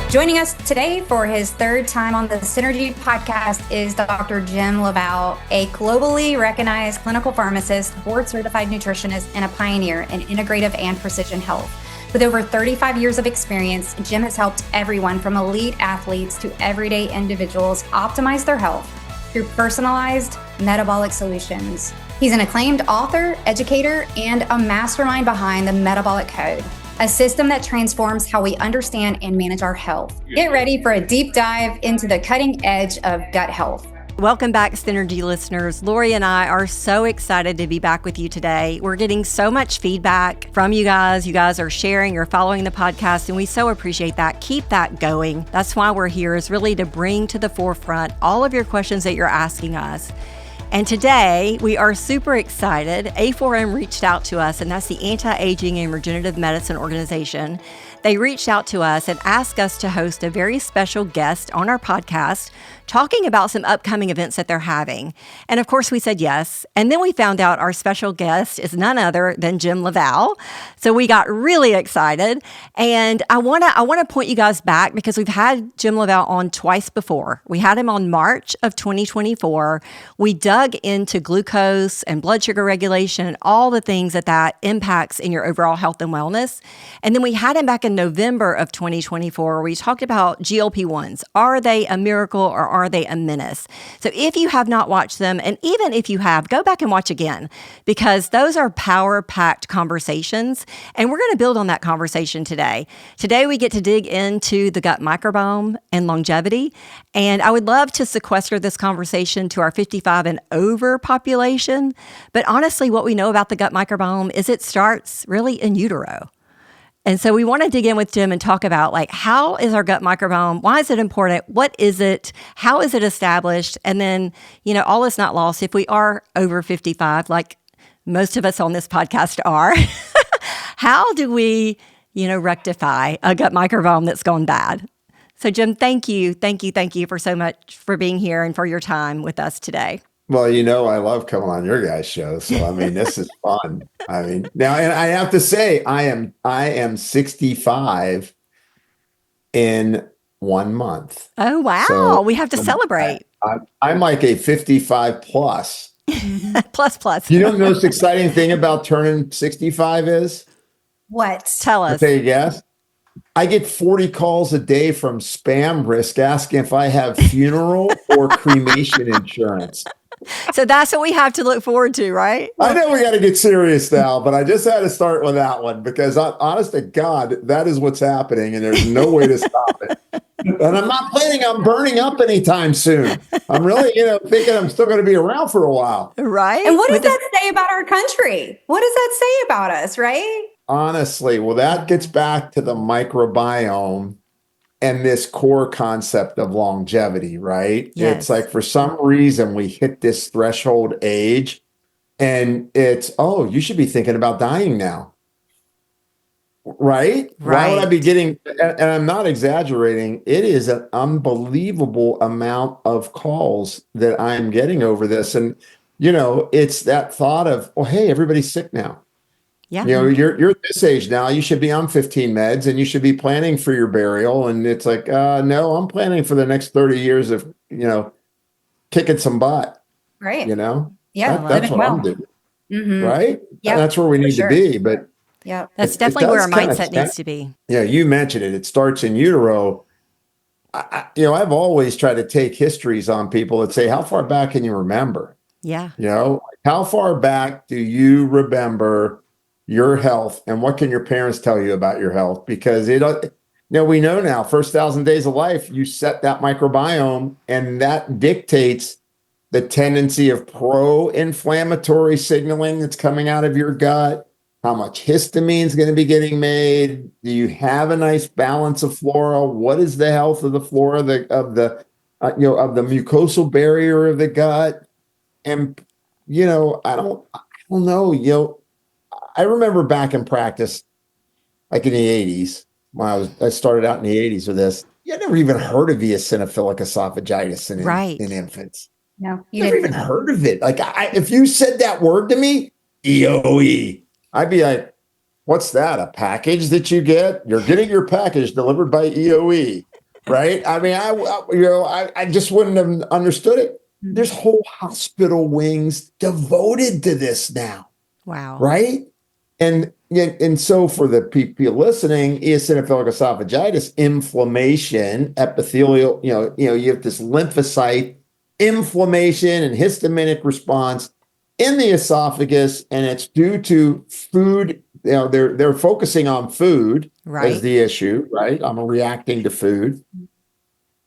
Joining us today for his third time on the Synergee Podcast is Dr. Jim LaValle, a globally recognized clinical pharmacist, board-certified nutritionist, and a pioneer in integrative and precision health. With over 35 years of experience, Jim has helped everyone from elite athletes to everyday individuals optimize their health through personalized metabolic solutions. He's an acclaimed author, educator, and a mastermind behind the Metabolic Code, a system that transforms how we understand and manage our health. Get ready for a deep dive into the cutting edge of gut health. Welcome back, Synergee listeners. Lori and I are so excited to be back with you today. We're getting so much feedback from you guys. You guys are sharing, you're following the podcast, and we so appreciate that. Keep that going. That's why we're here, is really to bring to the forefront all of your questions that you're asking us. And today, we are super excited. A4M reached out to us, and that's the Anti-Aging and Regenerative Medicine Organization. They reached out to us and asked us to host a very special guest on our podcast, talking about some upcoming events that they're having. And of course, we said yes. And then we found out our special guest is none other than Jim LaValle. So we got really excited. And I want to point you guys back, because we've had Jim LaValle on twice before. We had him on March of 2024. We dug into glucose and blood sugar regulation and all the things that impacts in your overall health and wellness. And then we had him back in November of 2024, where we talked about GLP-1s. Are they a miracle or are they a menace? So if you have not watched them, and even if you have, go back and watch again, because those are power-packed conversations, and we're going to build on that conversation today. Today, we get to dig into the gut microbiome and longevity, and I would love to sequester this conversation to our 55 and over population, but honestly, what we know about the gut microbiome is it starts really in utero. And so we want to dig in with Jim and talk about, like, how is our gut microbiome? Why is it important? What is it? How is it established? And then, all is not lost. If we are over 55, like most of us on this podcast are, how do we, rectify a gut microbiome that's gone bad? So Jim, thank you for so much for being here and for your time with us today. Well, I love coming on your guys' show. So, this is fun. Now, and I have to say, I am 65 in 1 month. Oh, wow. So we have to celebrate. I'm like a 55 plus. plus. You know the most exciting thing about turning 65 is? What? Tell us. Take a guess. I get 40 calls a day from spam risk asking if I have funeral or cremation insurance. So that's what we have to look forward to, right? I know we got to get serious now, but I just had to start with that one, because honest to God, that is what's happening, and there's no way to stop it. And I'm not planning on burning up anytime soon. I'm really, thinking I'm still going to be around for a while. Right. And what does that say about our country? What does that say about us, right? Honestly, well, that gets back to the microbiome and this core concept of longevity, right? Yes. It's like, for some reason, we hit this threshold age and it's, you should be thinking about dying now. Right? Why would I be getting, and I'm not exaggerating, it is an unbelievable amount of calls that I'm getting over this. And, it's that thought of, hey, everybody's sick now. Yeah. You're at this age now, you should be on 15 meds and you should be planning for your burial. And it's like, no, I'm planning for the next 30 years of, kicking some butt. Right. Yeah. That's what I'm doing. Mm-hmm. Right. Yeah. That's where we need to be. But yeah, that's definitely where our mindset needs to be. Yeah. You mentioned it. It starts in utero. I've always tried to take histories on people that say, how far back can you remember? Yeah. How far back do you remember your health, and what can your parents tell you about your health? Because we know now, first 1,000 days of life, you set that microbiome, and that dictates the tendency of pro-inflammatory signaling that's coming out of your gut, how much histamine is going to be getting made. Do you have a nice balance of flora? What is the health of the flora of the mucosal barrier of the gut? And I don't know. I remember back in practice, like in the 80s, when I started out in the 80s with this. You never even heard of eosinophilic esophagitis in infants. No, you never even heard of it. Like, if you said that word to me, EOE, I'd be like, what's that? A package that you get? You're getting your package delivered by EOE. right? I mean, I just wouldn't have understood it. There's whole hospital wings devoted to this now, Wow. right? And so for the people listening, eosinophilic esophagitis, inflammation, epithelial, you have this lymphocyte inflammation and histaminic response in the esophagus, and it's due to food. They're focusing on food as the issue, right? I'm reacting to food,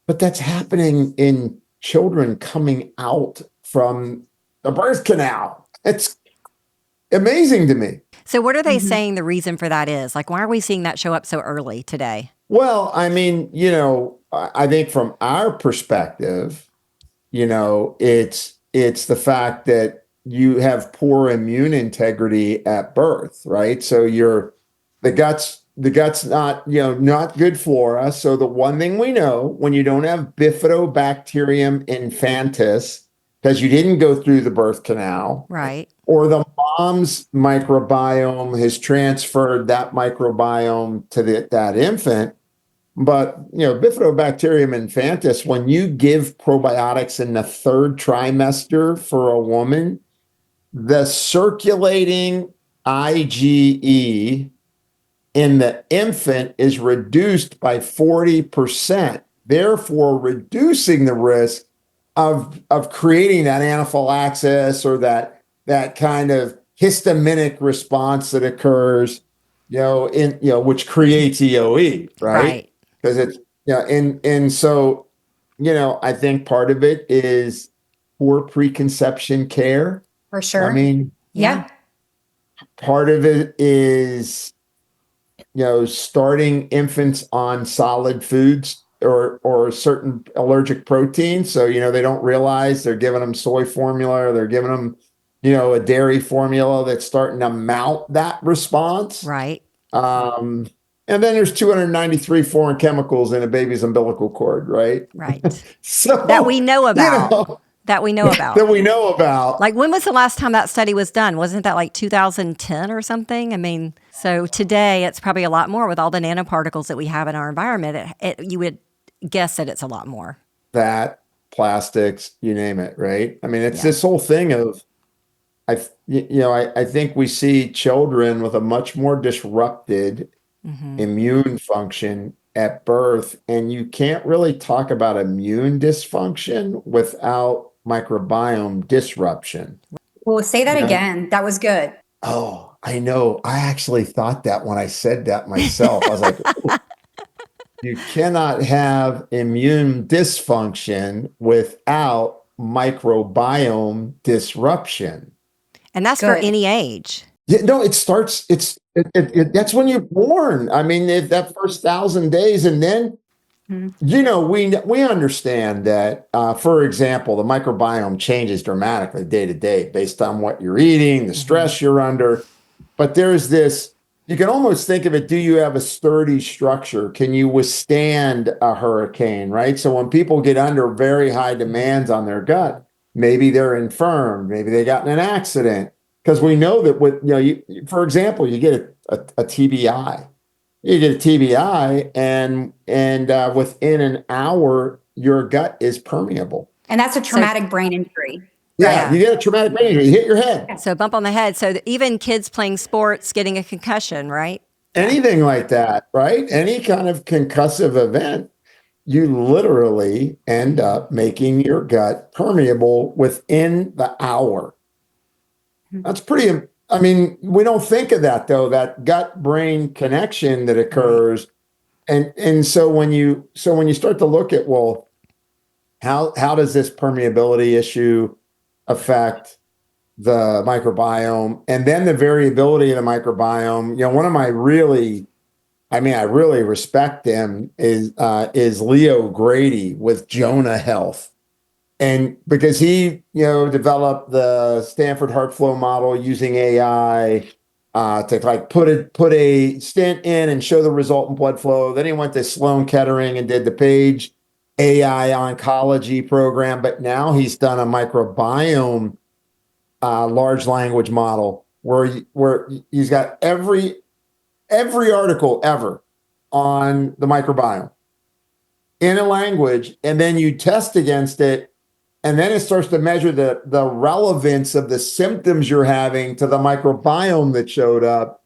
but that's happening in children coming out from the birth canal. It's amazing to me. So what are they saying the reason for that is? Like, why are we seeing that show up so early today? Well, I mean, I think from our perspective, it's the fact that you have poor immune integrity at birth, right? So the gut's not good flora. So the one thing we know, when you don't have Bifidobacterium infantis, because you didn't go through the birth canal, right, or the mom's microbiome has transferred that microbiome to that infant. But, Bifidobacterium infantis, when you give probiotics in the third trimester for a woman, the circulating IgE in the infant is reduced by 40%, therefore reducing the risk of creating that anaphylaxis or that kind of histaminic response that occurs, which creates EOE, right? Because it's, and so, I think part of it is poor preconception care. For sure. I mean, yeah. Part of it is, starting infants on solid foods or certain allergic proteins. So, they don't realize they're giving them soy formula or they're giving them, a dairy formula that's starting to mount that response. Right. And then there's 293 foreign chemicals in a baby's umbilical cord, right? Right. So that we know about. That we know about. That we know about. Like, when was the last time that study was done? Wasn't that like 2010 or something? I mean, so today it's probably a lot more with all the nanoparticles that we have in our environment. You would guess that it's a lot more. That, plastics, you name it, right? I mean, it's this whole thing of, I think we see children with a much more disrupted immune function at birth, and you can't really talk about immune dysfunction without microbiome disruption. Well, say that again. That was good. Oh, I know. I actually thought that when I said that myself. I was like, oh, you cannot have immune dysfunction without microbiome disruption. And that's for any age. Yeah, no, it starts, that's when you're born. I mean, if that first 1,000 days, and then, we understand that, for example, the microbiome changes dramatically day to day based on what you're eating, the stress you're under. But there's this, you can almost think of it, do you have a sturdy structure? Can you withstand a hurricane, right? So when people get under very high demands on their gut, maybe they're infirm, maybe they got in an accident. Because we know that for example, you get a TBI. You get a TBI, and within an hour, your gut is permeable. And that's a traumatic brain injury. Yeah, you get a traumatic brain injury. You hit your head. So bump on the head. So even kids playing sports getting a concussion, right? Anything like that, right? Any kind of concussive event, you literally end up making your gut permeable within the hour. That's pretty, I mean, we don't think of that though, that gut-brain connection that occurs. And so when you start to look at, well, how does this permeability issue affect the microbiome, and then the variability of the microbiome? One of my I really respect him is Leo Grady with Jonah Health. And because he, developed the Stanford Heart Flow model using AI to like put a stent in and show the result in blood flow. Then he went to Sloan Kettering and did the Page AI oncology program. But now he's done a microbiome large language model where he's got every article ever on the microbiome. in a language, and then you test against it, and then it starts to measure the relevance of the symptoms you're having to the microbiome that showed up.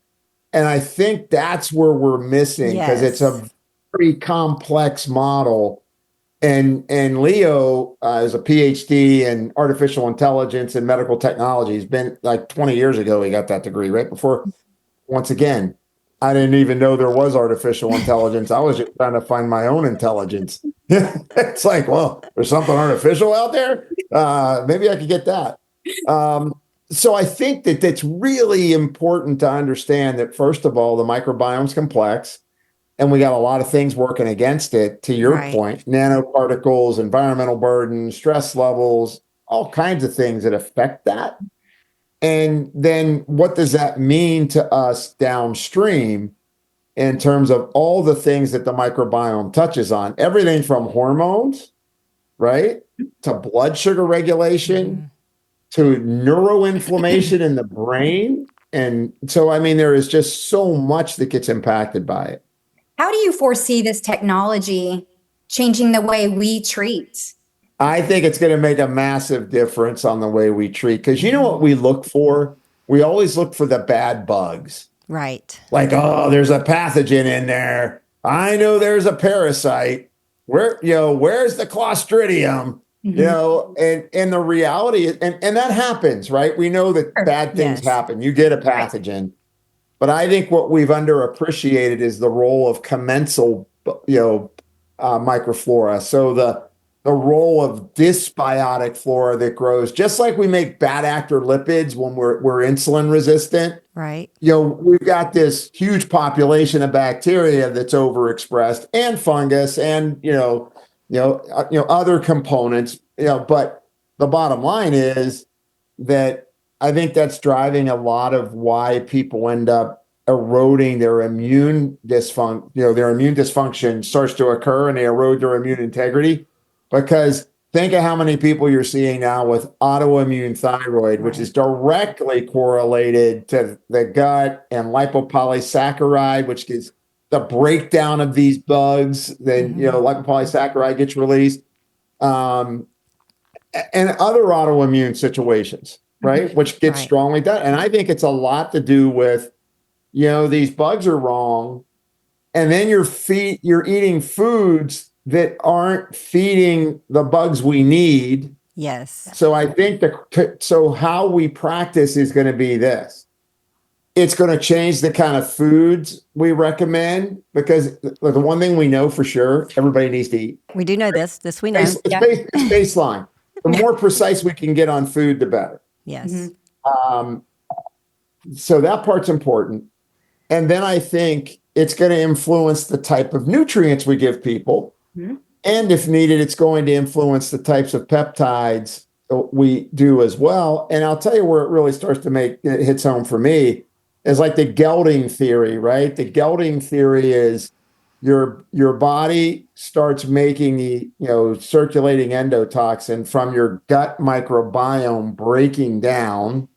And I think that's where we're missing, because it's a very complex model. And Leo is a PhD in artificial intelligence and medical technology. He's been like 20 years ago, he got that degree, right before, once again, I didn't even know there was artificial intelligence. I was just trying to find my own intelligence. It's like, well, there's something artificial out there. Maybe I could get that. So I think that it's really important to understand that, first of all, the microbiome's complex, and we got a lot of things working against it, to your point, nanoparticles, environmental burden, stress levels, all kinds of things that affect that. And then what does that mean to us downstream in terms of all the things that the microbiome touches on? Everything from hormones, right, to blood sugar regulation, to neuroinflammation in the brain. And so, I mean, there is just so much that gets impacted by it. How do you foresee this technology changing the way we treat? I think it's going to make a massive difference on the way we treat, because you know what we look for? We always look for the bad bugs. Right. Like, there's a pathogen in there. I know there's a parasite. Where's the Clostridium? And the reality is, and that happens, right? We know that bad things happen. You get a pathogen. But I think what we've underappreciated is the role of commensal, microflora. So the role of dysbiotic flora that grows, just like we make bad actor lipids when we're insulin resistant. Right. We've got this huge population of bacteria that's overexpressed, and fungus, and other components. But the bottom line is that I think that's driving a lot of why people end up eroding their immune dysfunction. Their immune dysfunction starts to occur, and they erode their immune integrity. Because think of how many people you're seeing now with autoimmune thyroid, which is directly correlated to the gut, and lipopolysaccharide, which is the breakdown of these bugs. Then, lipopolysaccharide gets released, and other autoimmune situations, right? Which gets strongly done. And I think it's a lot to do with, these bugs are wrong. And then you're eating foods that aren't feeding the bugs we need. Yes. So I think how we practice is going to be this. It's going to change the kind of foods we recommend, because the one thing we know for sure, everybody needs to eat. We do know this. This we know. It's baseline. The more precise we can get on food, the better. Yes. So that part's important. And then I think it's going to influence the type of nutrients we give people. And if needed, it's going to influence the types of peptides we do as well. And I'll tell you where it really starts to hits home for me is like the gelding theory, right? The gelding theory is your body starts making the circulating endotoxin from your gut microbiome breaking down.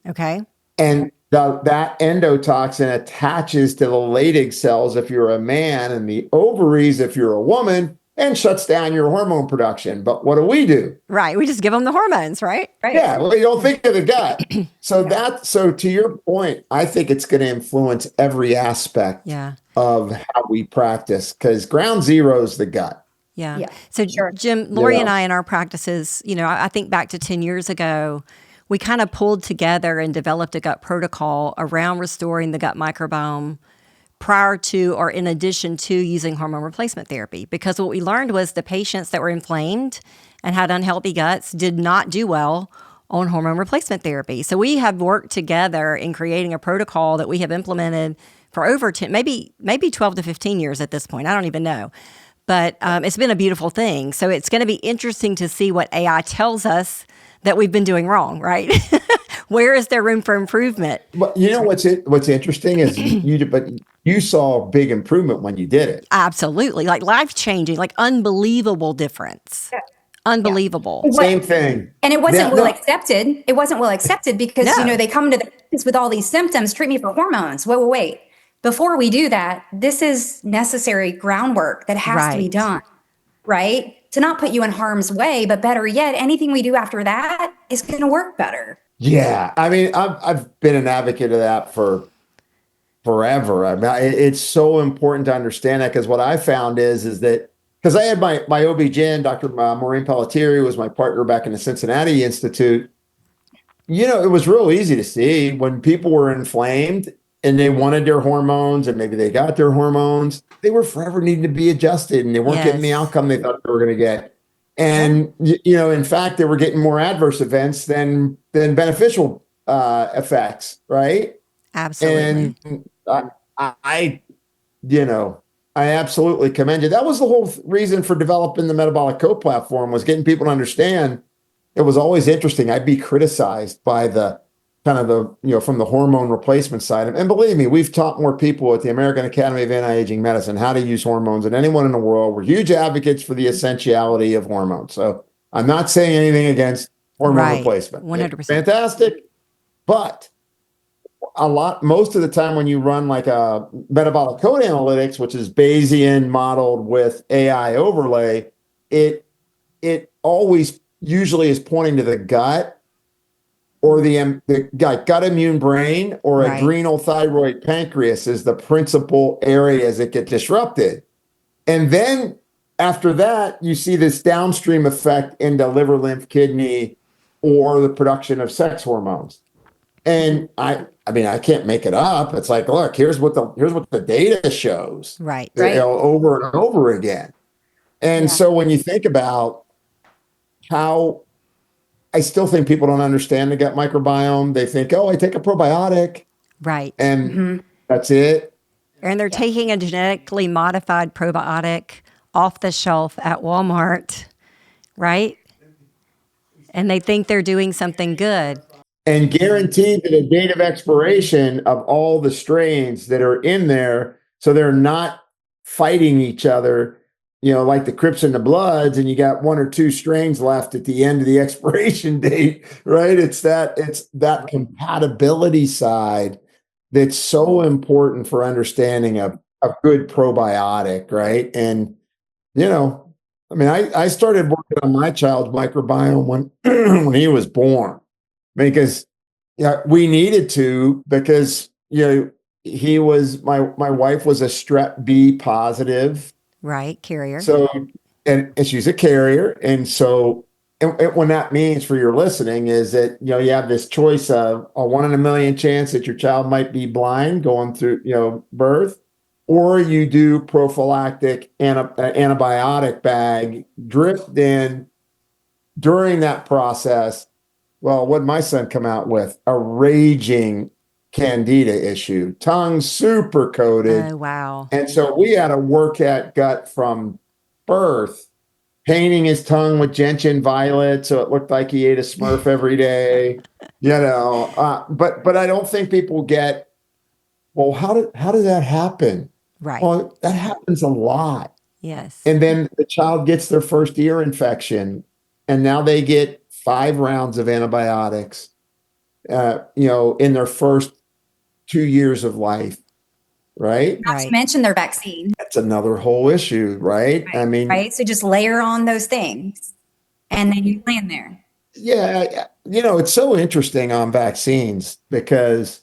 Okay. And that endotoxin attaches to the Leydig cells if you're a man, and the ovaries if you're a woman, and shuts down your hormone production. But what do? Right. We just give them the hormones, right? Yeah. Well, you don't think of the gut. So to your point, I think it's going to influence every aspect of how we practice, because ground zero is the gut. Yeah. So Jim, Lori and I in our practices, I think back to 10 years ago, we kind of pulled together and developed a gut protocol around restoring the gut microbiome prior to or in addition to using hormone replacement therapy. Because what we learned was the patients that were inflamed and had unhealthy guts did not do well on hormone replacement therapy. So we have worked together in creating a protocol that we have implemented for over 10, maybe 12 to 15 years at this point. I don't even know. But it's been a beautiful thing. So it's going to be interesting to see what AI tells us that we've been doing wrong, right? Where is there room for improvement? Well, what's interesting is you saw big improvement when you did it. Absolutely. Like life-changing, like unbelievable difference. Yeah. Unbelievable. Yeah. Same thing. And it wasn't accepted. It wasn't well accepted because, they come to the practice with all these symptoms, treat me for hormones. Wait. Before we do that, this is necessary groundwork that has to be done. right? To not put you in harm's way, but better yet, anything we do after that is going to work better. Yeah. I mean, I've been an advocate of that for forever. I mean, it's so important to understand that, because what I found is that, because I had my OB-GYN, Dr. Maureen Pelletieri, was my partner back in the Cincinnati Institute. It was real easy to see when people were inflamed and they wanted their hormones, and maybe they got their hormones, they were forever needing to be adjusted, and they weren't getting the outcome they thought they were going to get. And, in fact, they were getting more adverse events than beneficial effects, right? Absolutely. And I absolutely commend you. That was the whole reason for developing the Metabolic Code platform, was getting people to understand. It was always interesting. I'd be criticized by the kind of from the hormone replacement side. And believe me, we've taught more people at the American Academy of Anti-Aging Medicine how to use hormones than anyone in the world. We're huge advocates for the essentiality of hormones. So I'm not saying anything against hormone replacement. 100%. Fantastic. But most of the time when you run like a metabolic code analytics, which is Bayesian modeled with AI overlay, it always usually is pointing to the gut, or the gut immune brain, or adrenal, thyroid, pancreas is the principal areas that get disrupted. And then after that, you see this downstream effect into liver, lymph, kidney, or the production of sex hormones. And I mean, I can't make it up. It's like, look, here's what the data shows, right, over and over again. And so when you think about how, I still think people don't understand the gut microbiome. They think, oh, I take a probiotic, right, and that's it. And they're taking a genetically modified probiotic off the shelf at Walmart, right? And they think they're doing something good. And guaranteed to the date of expiration of all the strains that are in there, so they're not fighting each other, like the Crips and the Bloods, and you got one or two strains left at the end of the expiration date, right? It's that compatibility side that's so important for understanding a good probiotic, right? And, I mean, I started working on my child's microbiome when he was born, because we needed to, because he was, my wife was a strep B positive, right, carrier. So and she's a carrier, and so what that means for your listening is that you have this choice of a 1 in a million chance that your child might be blind going through birth, or you do prophylactic antibiotic bag dripped in during that process. Well, what did my son come out with? A raging candida issue, tongue super coated. Oh, wow. And so we had to work at gut from birth, painting his tongue with gentian violet so it looked like he ate a Smurf every day, but I don't think people get, well, how does that happen? Right. Well, that happens a lot. Yes. And then the child gets their first ear infection, and now they get 5 rounds of antibiotics, in their first 2 years of life, right? Not to mention their vaccine. That's another whole issue, right? I mean, right. So just layer on those things, and then you land there. Yeah, it's so interesting on vaccines, because,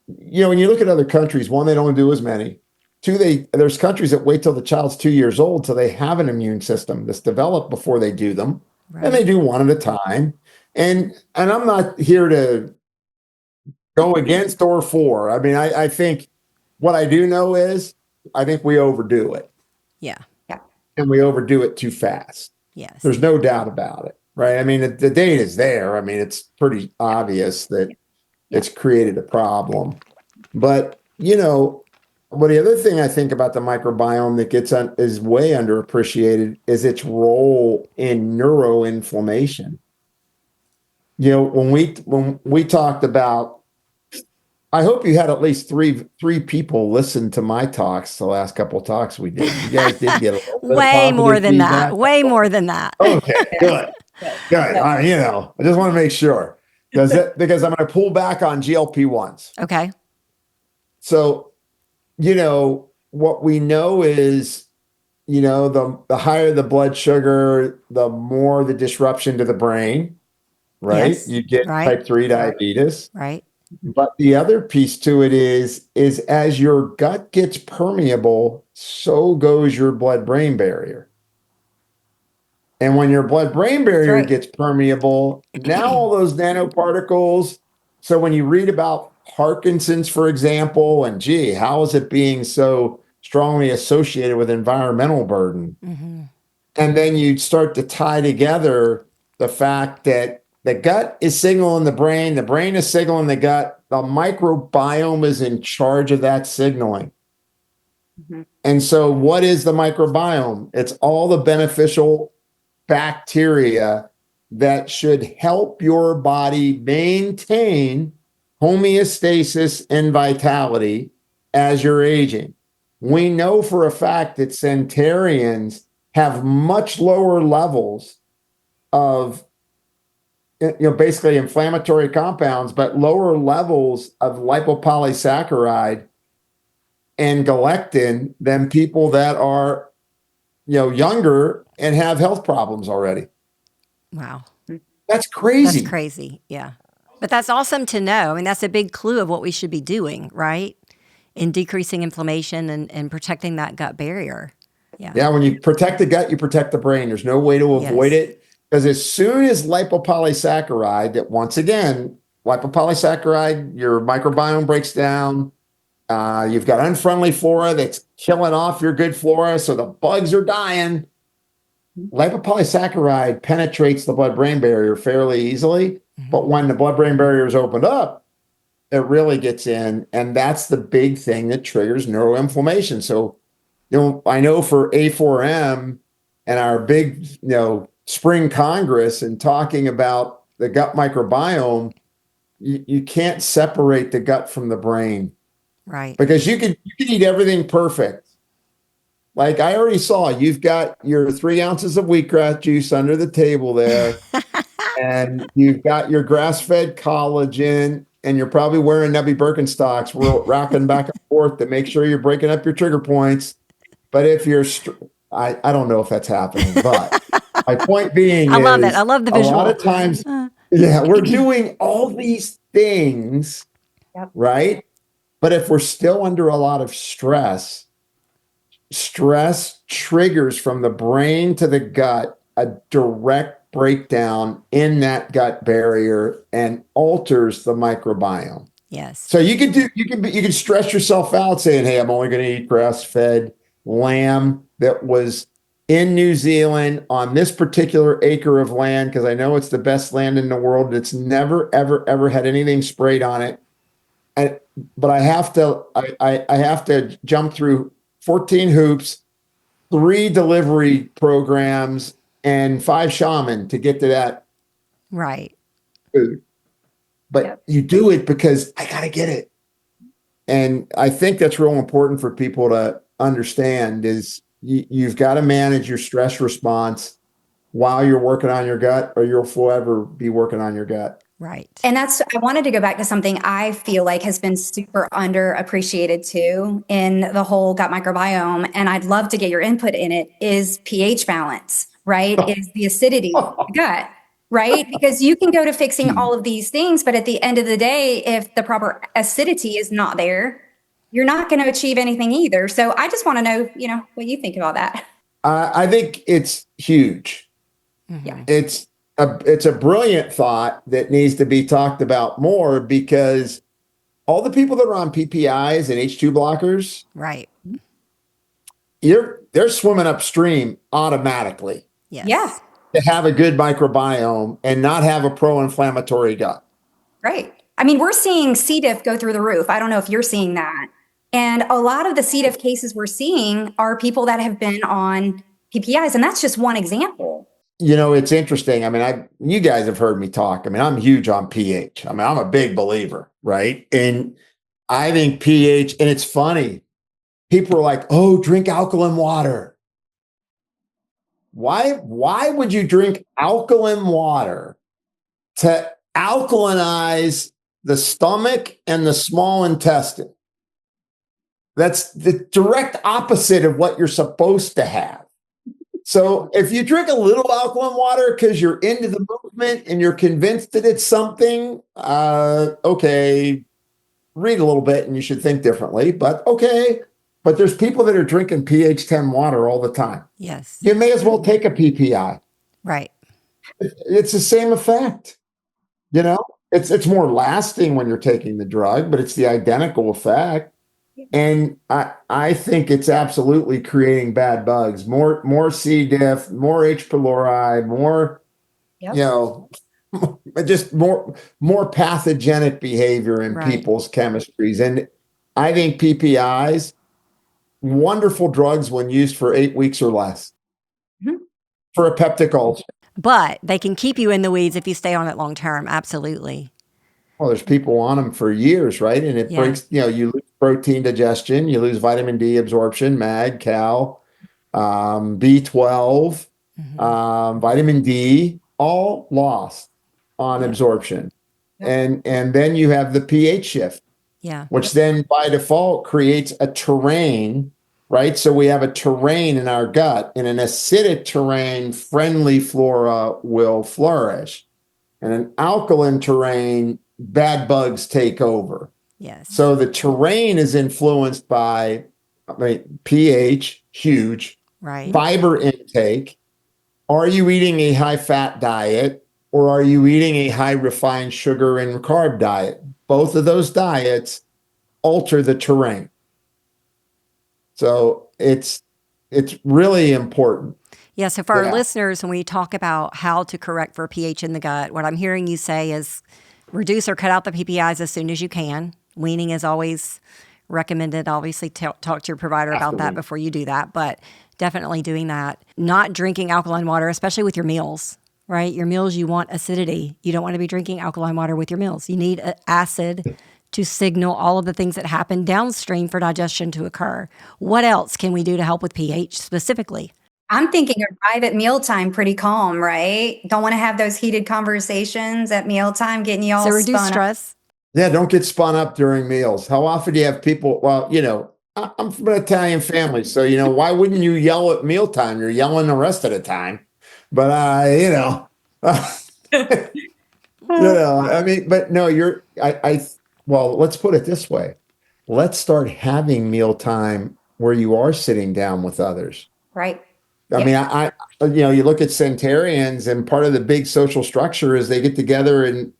when you look at other countries, one, they don't do as many. Two, there's countries that wait till the child's 2 years old till they have an immune system that's developed before they do them. Right. And they do one at a time. And I'm not here to go against or for. I mean, I think what I do know is I think we overdo it. Yeah. And we overdo it too fast. Yes. There's no doubt about it, right? I mean, the data is there. I mean, it's pretty obvious that it's created a problem. But, but the other thing I think about the microbiome that is way underappreciated is its role in neuroinflammation. When we talked about, I hope you had at least three people listen to my talks, the last couple of talks we did. You guys did get a little bit way of more than feedback. that. Way more than that. Okay, good. I just want to make sure, because I'm going to pull back on GLP-1s. Okay. So, what we know is the higher the blood sugar, the more the disruption to the brain, right? Yes. You get Right. type 3 diabetes. Right. But the other piece to it is as your gut gets permeable, so goes your blood-brain barrier. And when your blood-brain barrier right. gets permeable, now all those nanoparticles. So when you read about Parkinson's, for example, and gee, how is it being so strongly associated with environmental burden? Mm-hmm. And then you start to tie together the fact that the gut is signaling the brain is signaling the gut, the microbiome is in charge of that signaling. Mhm. And so what is the microbiome? It's all the beneficial bacteria that should help your body maintain homeostasis and vitality as you're aging. We know for a fact that centenarians have much lower levels of basically inflammatory compounds, but lower levels of lipopolysaccharide and galectin than people that are younger and have health problems already. Wow. That's crazy. That's crazy. Yeah. But that's awesome to know. I mean, that's a big clue of what we should be doing, right? In decreasing inflammation and protecting that gut barrier. Yeah. Yeah, when you protect the gut, you protect the brain. There's no way to avoid Yes. it. Because as soon as lipopolysaccharide, that once again, lipopolysaccharide, your microbiome breaks down. You've got unfriendly flora that's killing off your good flora, so the bugs are dying. Lipopolysaccharide penetrates the blood-brain barrier fairly easily, but when the blood-brain barrier is opened up, it really gets in, and that's the big thing that triggers neuroinflammation. So, I know for A4M and our big, spring congress and talking about the gut microbiome, you can't separate the gut from the brain. Right. Because you can eat everything perfect. Like I already saw, you've got your 3 ounces of wheatgrass juice under the table there, and you've got your grass-fed collagen, and you're probably wearing Nebby Birkenstocks, rocking back and forth to make sure you're breaking up your trigger points. But if you're, I don't know if that's happening, but my point being I love is it. I love the a visual. lot of times, we're doing all these things, Yep. right? But if we're still under a lot of stress triggers from the brain to the gut a direct breakdown in that gut barrier and alters the microbiome. Yes. So you can stress yourself out saying, "Hey, I'm only going to eat grass-fed lamb that was in New Zealand on this particular acre of land because I know it's the best land in the world. It's never, ever, ever had anything sprayed on it." But I have to jump through 14 hoops, 3 delivery programs, and 5 shaman to get to that Right. food. But you do it because I got to get it. And I think that's real important for people to understand is you've got to manage your stress response while you're working on your gut, or you'll forever be working on your gut. Right. And I wanted to go back to something I feel like has been super underappreciated too in the whole gut microbiome. And I'd love to get your input in it is pH balance, right? Is the acidity of the gut, right? Because you can go to fixing all of these things, but at the end of the day, if the proper acidity is not there, you're not going to achieve anything either. So I just want to know, what you think about that. I think it's huge. Mm-hmm. It's a brilliant thought that needs to be talked about more because all the people that are on PPIs and H2 blockers, Right. they're swimming upstream automatically. Yes. Yeah. To have a good microbiome and not have a pro-inflammatory gut. Right. I mean, we're seeing C. diff go through the roof. I don't know if you're seeing that. And a lot of the C. diff cases we're seeing are people that have been on PPIs, and that's just one example. It's interesting. I mean, you guys have heard me talk. I mean, I'm huge on pH. I mean, I'm a big believer, right? And I think pH, and it's funny. People are like, "Oh, drink alkaline water." Why would you drink alkaline water to alkalinize the stomach and the small intestine? That's the direct opposite of what you're supposed to have. So if you drink a little alkaline water because you're into the movement and you're convinced that it's something, okay, read a little bit and you should think differently, but okay. But there's people that are drinking pH 10 water all the time. Yes. You may as well take a PPI. Right. It's the same effect. It's more lasting when you're taking the drug, but it's the identical effect. And I think it's absolutely creating bad bugs, more C. diff, more H. pylori, more, just more pathogenic behavior in people's chemistries. And I think PPIs, wonderful drugs when used for 8 weeks or less for a peptic ulcer. But they can keep you in the weeds if you stay on it long term. Absolutely. Well, there's people on them for years, right? And it breaks, you lose protein digestion, you lose vitamin D absorption, mag, cal, B12, vitamin D, all lost on absorption. And then you have the pH shift, which then by default creates a terrain, right? So we have a terrain in our gut. In an acidic terrain, friendly flora will flourish. And an alkaline terrain, bad bugs take over. Yes. So the terrain is influenced by pH, huge. Right. Fiber intake. Are you eating a high fat diet or are you eating a high refined sugar and carb diet? Both of those diets alter the terrain. So it's really important. Yeah. So for our listeners, when we talk about how to correct for pH in the gut, what I'm hearing you say is reduce or cut out the PPIs as soon as you can. Weaning is always recommended. Obviously, talk to your provider about that before you do that, but definitely doing that. Not drinking alkaline water, especially with your meals, right? Your meals, you want acidity. You don't want to be drinking alkaline water with your meals. You need acid to signal all of the things that happen downstream for digestion to occur. What else can we do to help with pH specifically? I'm thinking a private mealtime, pretty calm, right? Don't want to have those heated conversations at mealtime, getting you all so reduce spun stress. up. Yeah, don't get spun up during meals. How often do you have people? Well, I'm from an Italian family, so why wouldn't you yell at mealtime? You're yelling the rest of the time, but I mean, but no, well, let's put it this way. Let's start having mealtime where you are sitting down with others. Right. I mean, you look at centenarians, and part of the big social structure is they get together and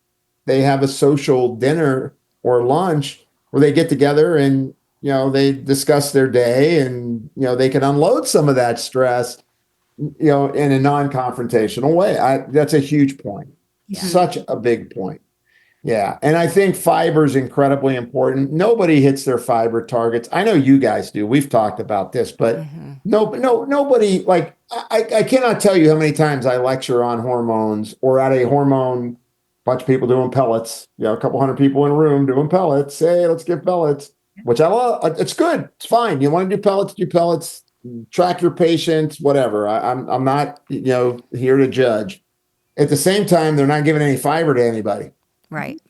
they have a social dinner or lunch where they get together and, they discuss their day and, they can unload some of that stress, in a non-confrontational way. That's a huge point. Yeah. Such a big point. Yeah. And I think fiber is incredibly important. Nobody hits their fiber targets. I know you guys do. We've talked about this, but nobody, like, I cannot tell you how many times I lecture on hormones or at a hormone, bunch of people doing pellets, a couple hundred people in a room doing pellets. Hey, let's give pellets, which I love. It's good. It's fine. You want to do pellets, track your patients, whatever. I'm not, here to judge. At the same time, they're not giving any fiber to anybody. Right.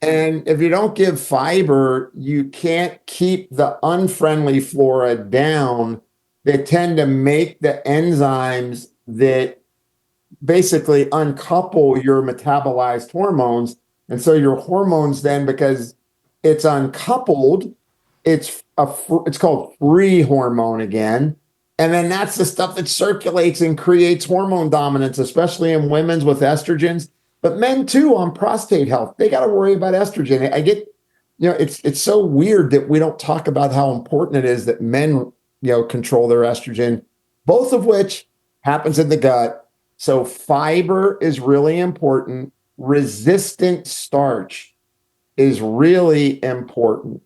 And if you don't give fiber, you can't keep the unfriendly flora down that tend to make the enzymes that basically uncouple your metabolized hormones. And so your hormones then, because it's uncoupled, it's called free hormone again. And then that's the stuff that circulates and creates hormone dominance, especially in women's with estrogens. But men too, on prostate health, they got to worry about estrogen. I get, it's so weird that we don't talk about how important it is that men, control their estrogen, both of which happens in the gut. So fiber is really important. Resistant starch is really important.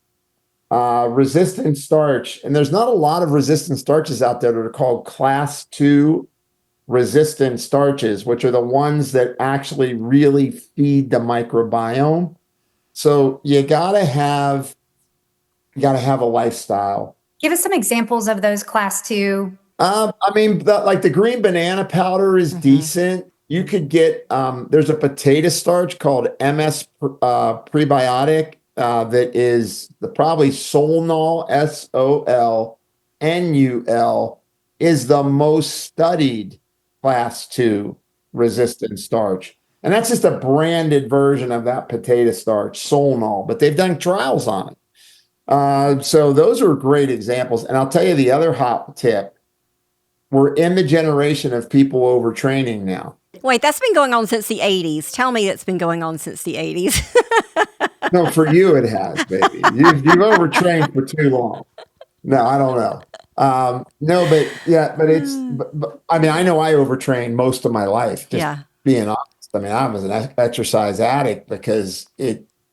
Resistant starch, and there's not a lot of resistant starches out there that are called class 2 resistant starches, which are the ones that actually really feed the microbiome. So you gotta have a lifestyle. Give us some examples of those class 2. Like the green banana powder is decent. You could get there's a potato starch called MS prebiotic. that is probably Solnul, SOLNUL, is the most studied class 2 resistant starch. And that's just a branded version of that potato starch, Solnul, but they've done trials on it. So those are great examples. And I'll tell you the other hot tip. We're in the generation of people overtraining now. Wait, that's been going on since the 80s. Tell me it's been going on since the 80s. No, for you it has, baby. You've overtrained for too long. No, I don't know. No, but yeah, but it's, but, I mean, I know I overtrained most of my life, just being honest. I mean, I was an exercise addict because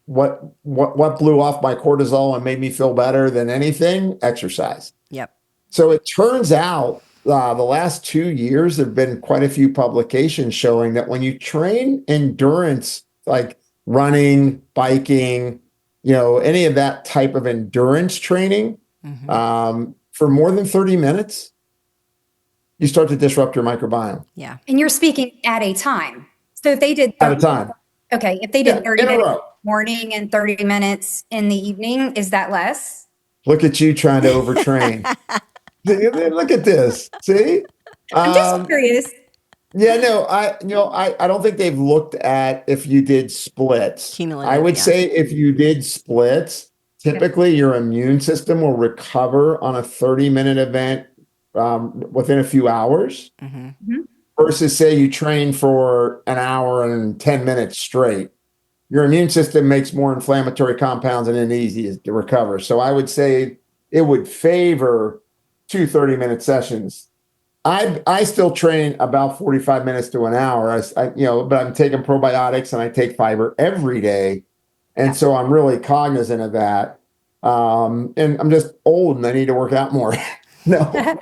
what blew off my cortisol and made me feel better than anything? Exercise. Yep. So it turns out the last 2 years, there've been quite a few publications showing that when you train endurance, like running, biking, any of that type of endurance training, for more than 30 minutes, you start to disrupt your microbiome. Yeah. And you're speaking at a time. So if they did at a time. Okay. If they did 30 in a minutes row. morning and 30 minutes in the evening, is that less? Look at you trying to overtrain. Look at this. See? I'm just curious. Yeah, no, I don't think they've looked at if you did splits. Cumulative, I would say if you did splits, typically your immune system will recover on a 30-minute event within a few hours versus say you train for an hour and 10 minutes straight. Your immune system makes more inflammatory compounds and it's easy to recover. So I would say it would favor 2 30-minute sessions. I still train about 45 minutes to an hour. But I'm taking probiotics and I take fiber every day. And so I'm really cognizant of that. And I'm just old and I need to work out more. No.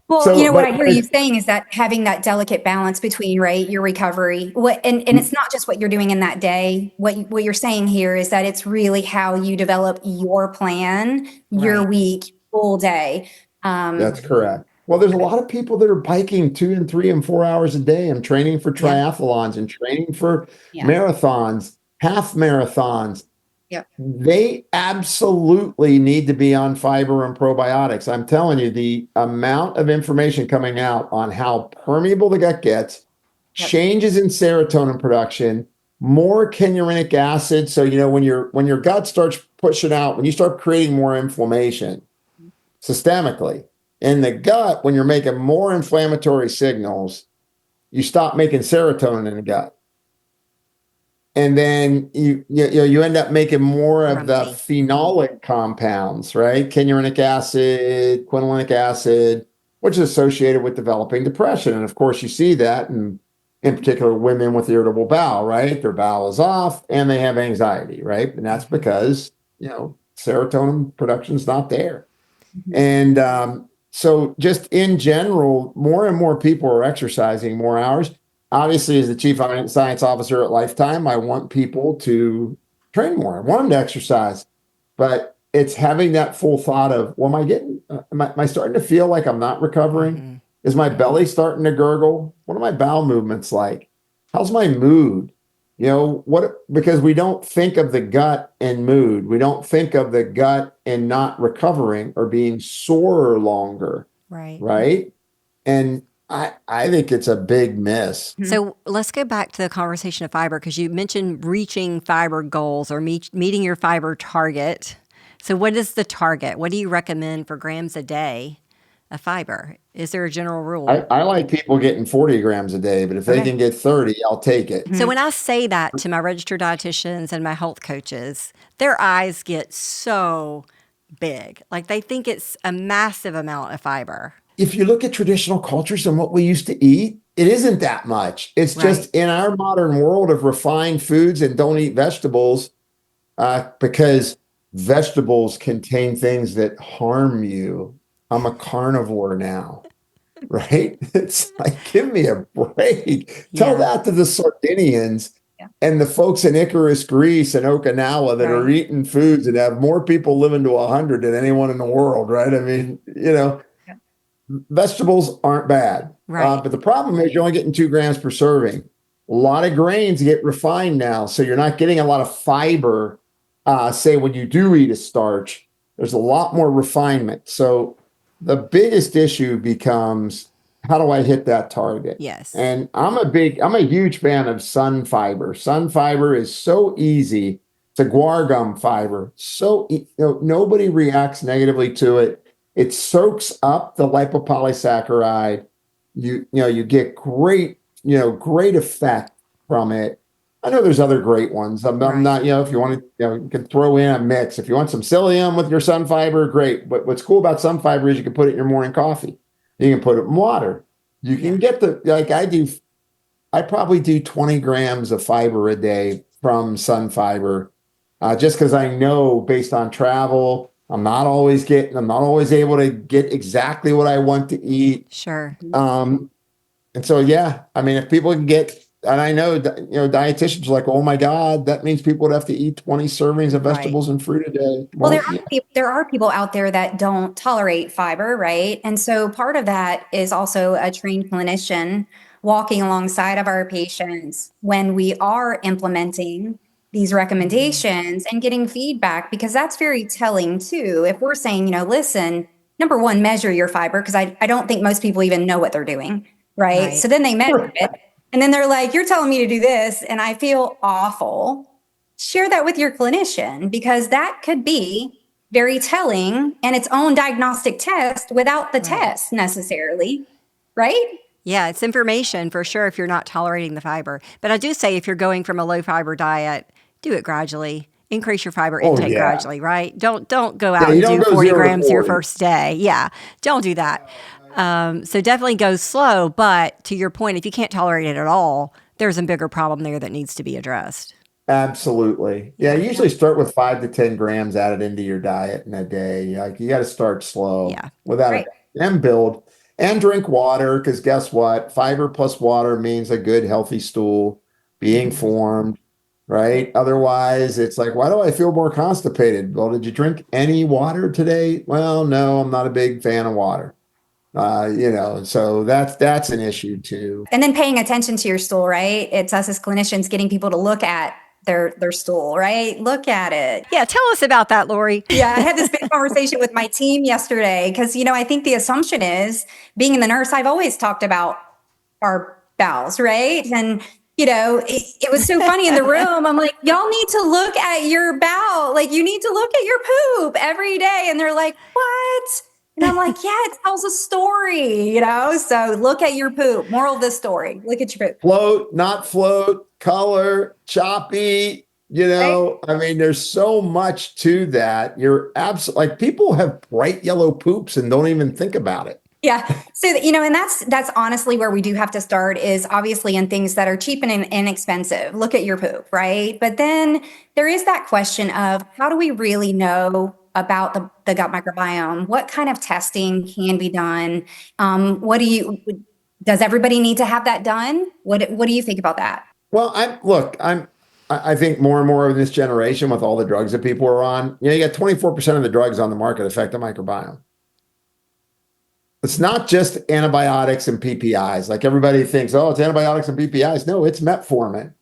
Well, what I hear you saying is that having that delicate balance between, right, your recovery, and it's not just what you're doing in that day. What you're saying here is that it's really how you develop your plan, your week, full day. That's correct. Well, there's a lot of people that are biking 2 and 3 and 4 hours a day and training for triathlons and training for marathons, half marathons. Yep. They absolutely need to be on fiber and probiotics. I'm telling you, the amount of information coming out on how permeable the gut gets, changes in serotonin production, more canurinic acid. So, when your gut starts pushing out, when you start creating more inflammation systemically in the gut, when you're making more inflammatory signals, you stop making serotonin in the gut. And then you end up making more of the phenolic compounds, right? Canurinic acid, quinolinic acid, which is associated with developing depression. And of course, you see that in particular women with irritable bowel, right? Their bowel is off and they have anxiety, right? And that's because, serotonin production is not there. And so just in general, more and more people are exercising more hours. Obviously, as the chief science officer at Lifetime, I want people to train more. I want them to exercise, but it's having that full thought of, well, am I starting to feel like I'm not recovering? Is my belly starting to gurgle? What are my bowel movements like? How's my mood? Because we don't think of the gut and mood. We don't think of the gut and not recovering or being sore longer. Right. And I think it's a big miss. So let's go back to the conversation of fiber, because you mentioned reaching fiber goals or meeting your fiber target. So what is the target? What do you recommend for grams a day of fiber? Is there a general rule? I like people getting 40 grams a day, but if they can get 30, I'll take it. So when I say that to my registered dietitians and my health coaches, their eyes get so big. Like they think it's a massive amount of fiber. If you look at traditional cultures and what we used to eat, it isn't that much. It's just in our modern world of refined foods and don't eat vegetables because vegetables contain things that harm you. I'm a carnivore now, right? It's like, give me a break. Tell that to the Sardinians and the folks in Icarus, Greece and Okinawa that are eating foods that have more people living to 100 than anyone in the world, right? I mean, vegetables aren't bad, but the problem is you're only getting 2 grams per serving. A lot of grains get refined now, so you're not getting a lot of fiber say when you do eat a starch, there's a lot more refinement. So the biggest issue becomes, how do I hit that target? Yes. And I'm a huge fan of sun fiber. Sun fiber is so easy. It's a guar gum fiber. So, nobody reacts negatively to it. It soaks up the lipopolysaccharide. You get great effect from it. I know there's other great ones. I'm not, if you want to, you can throw in a mix. If you want some psyllium with your sun fiber, great. But what's cool about sun fiber is you can put it in your morning coffee. You can put it in water. You can get I probably do 20 grams of fiber a day from sun fiber, just because I know based on travel, I'm not always able to get exactly what I want to eat. Sure. And so, if people can get, and I know, dietitians are like, oh my God, that means people would have to eat 20 servings of vegetables and fruit a day. Well, there are people out there that don't tolerate fiber, right? And so part of that is also a trained clinician walking alongside of our patients when we are implementing these recommendations and getting feedback, because that's very telling too. If we're saying, listen, number one, measure your fiber, because I don't think most people even know what they're doing, right? So then they measure it. And then they're like, you're telling me to do this, and I feel awful. Share that with your clinician, because that could be very telling and its own diagnostic test without the test necessarily, right? Yeah, it's information for sure if you're not tolerating the fiber. But I do say if you're going from a low fiber diet, do it gradually. Increase your fiber intake gradually, right? Don't go out and do 40 grams your first day. Yeah, don't do that. So definitely go slow. But to your point, if you can't tolerate it at all, there's a bigger problem there that needs to be addressed. Absolutely. Yeah, usually start with 5 to 10 grams added into your diet in a day. Like, you got to start slow without it, and build, and drink water, because guess what? Fiber plus water means a good, healthy stool being formed, right? Otherwise, it's like, why do I feel more constipated? Well, did you drink any water today? Well, no, I'm not a big fan of water. So that's an issue too. And then paying attention to your stool, right? It's us as clinicians getting people to look at their stool, right? Look at it. Yeah, tell us about that, Lori. Yeah, I had this big conversation with my team yesterday because, I think the assumption is, being in the nurse, I've always talked about our bowels, right? And it was so funny in the room. I'm like, y'all need to look at your bowel. Like, you need to look at your poop every day. And they're like, what? And I'm like, yeah, it tells a story, so look at your poop. Moral of the story, look at your poop. Float, not float, color, choppy, there's so much to that. You're absolutely, like, people have bright yellow poops and don't even think about it. Yeah. So, and that's honestly where we do have to start, is obviously in things that are cheap and inexpensive. Look at your poop, right? But then there is that question of, how do we really know about the gut microbiome? What kind of testing can be done? Does everybody need to have that done? What do you think about that? Well, I think more and more of this generation, with all the drugs that people are on, you got 24% of the drugs on the market affect the microbiome. It's not just antibiotics and PPIs. Like, everybody thinks, oh, it's antibiotics and PPIs. No, it's metformin.